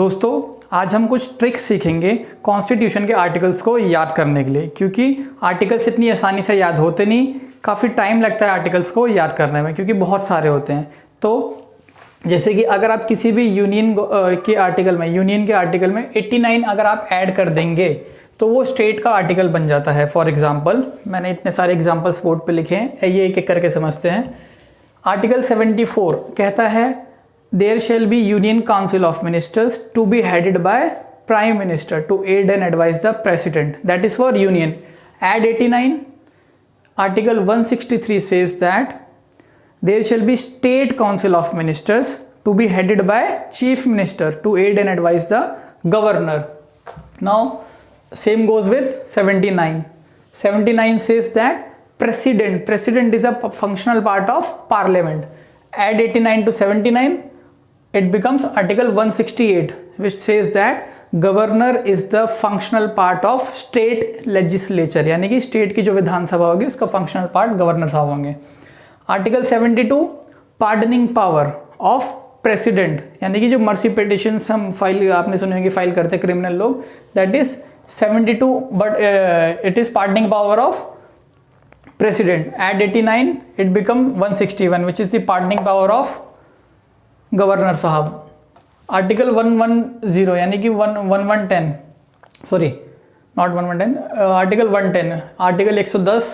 दोस्तों आज हम कुछ ट्रिक्स सीखेंगे कॉन्स्टिट्यूशन के आर्टिकल्स को याद करने के लिए, क्योंकि आर्टिकल्स इतनी आसानी से याद होते नहीं, काफ़ी टाइम लगता है आर्टिकल्स को याद करने में क्योंकि बहुत सारे होते हैं। तो जैसे कि अगर आप किसी भी यूनियन के आर्टिकल में 89 अगर आप ऐड कर देंगे तो वो स्टेट का आर्टिकल बन जाता है। फॉर एग्जाम्पल मैंने इतने सारे एग्जाम्पल्स बोर्ड पे लिखे हैं, ये एक एक करके समझते हैं। आर्टिकल 74 कहता है there shall be union council of ministers to be headed by prime minister to aid and advise the president, that is for union. एड 89, article 163 says that there shall be state council of ministers to be headed by chief minister to aid and advise the governor. Now same goes with 79. 79 says that president is a functional part of parliament. Add 89 to 79, it becomes article 168 which says that governor is the functional part of state legislature, यानी कि state की जो विधानसभा होगी उसका functional part governor साहब होंगे। Article 72 pardoning power of president, यानी कि जो मर्सी पिटिशंस हम फाइल आपने सुनी होगी फाइल करते क्रिमिनल लोग, that is 72 but it is pardoning power of president. Add 89, it become 161 which is the pardoning power of governor साहब। आर्टिकल 110 यानी कि 1110 sorry not 1110 article 110 article 110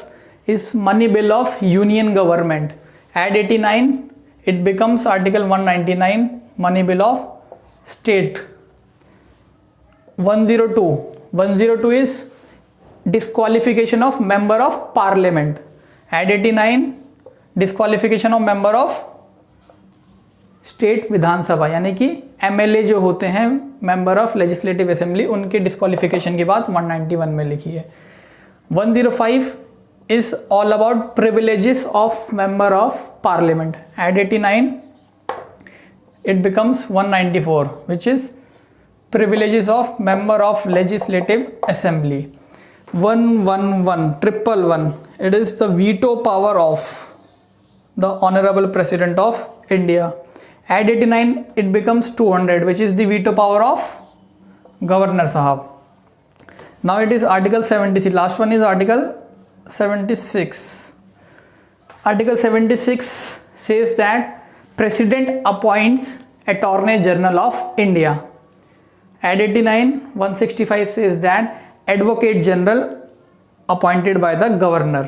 is money bill of union government. Add 89, it becomes article 199 money bill of state. 102 is disqualification of member of parliament. Add 89, disqualification of member of state विधानसभा, यानी कि MLA जो होते हैं member of legislative assembly, उनके disqualification की बात 191 में लिखी है। 105 is all about privileges of member of parliament. Add 89, it becomes 194 which is privileges of member of legislative assembly. 111, it is the veto power of the honorable president of India. Add 89, it becomes 200 which is the veto power of governor sahab. Now it is article 76, last one is article 76. Article 76 says that president appoints attorney general of India. Add 89, 165 says that advocate general appointed by the governor.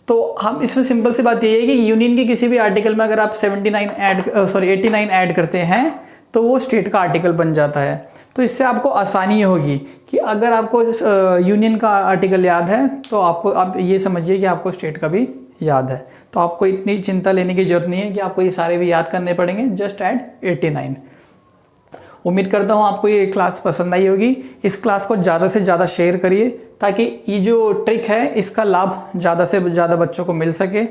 तो हम इसमें simple सी बात ये है कि union के किसी भी आर्टिकल में अगर आप 89 ऐड करते हैं तो वो स्टेट का आर्टिकल बन जाता है। तो इससे आपको आसानी होगी कि अगर आपको यूनियन का आर्टिकल याद है तो आप ये समझिए कि आपको स्टेट का भी याद है। तो आपको इतनी चिंता लेने की जरूरत नहीं है कि आपको ये सारे भी याद करने पड़ेंगे, जस्ट ऐड 89। उम्मीद करता हूँ आपको ये क्लास पसंद आई होगी। इस क्लास को ज़्यादा से ज़्यादा शेयर करिए ताकि ये जो ट्रिक है इसका लाभ ज़्यादा से ज़्यादा बच्चों को मिल सके।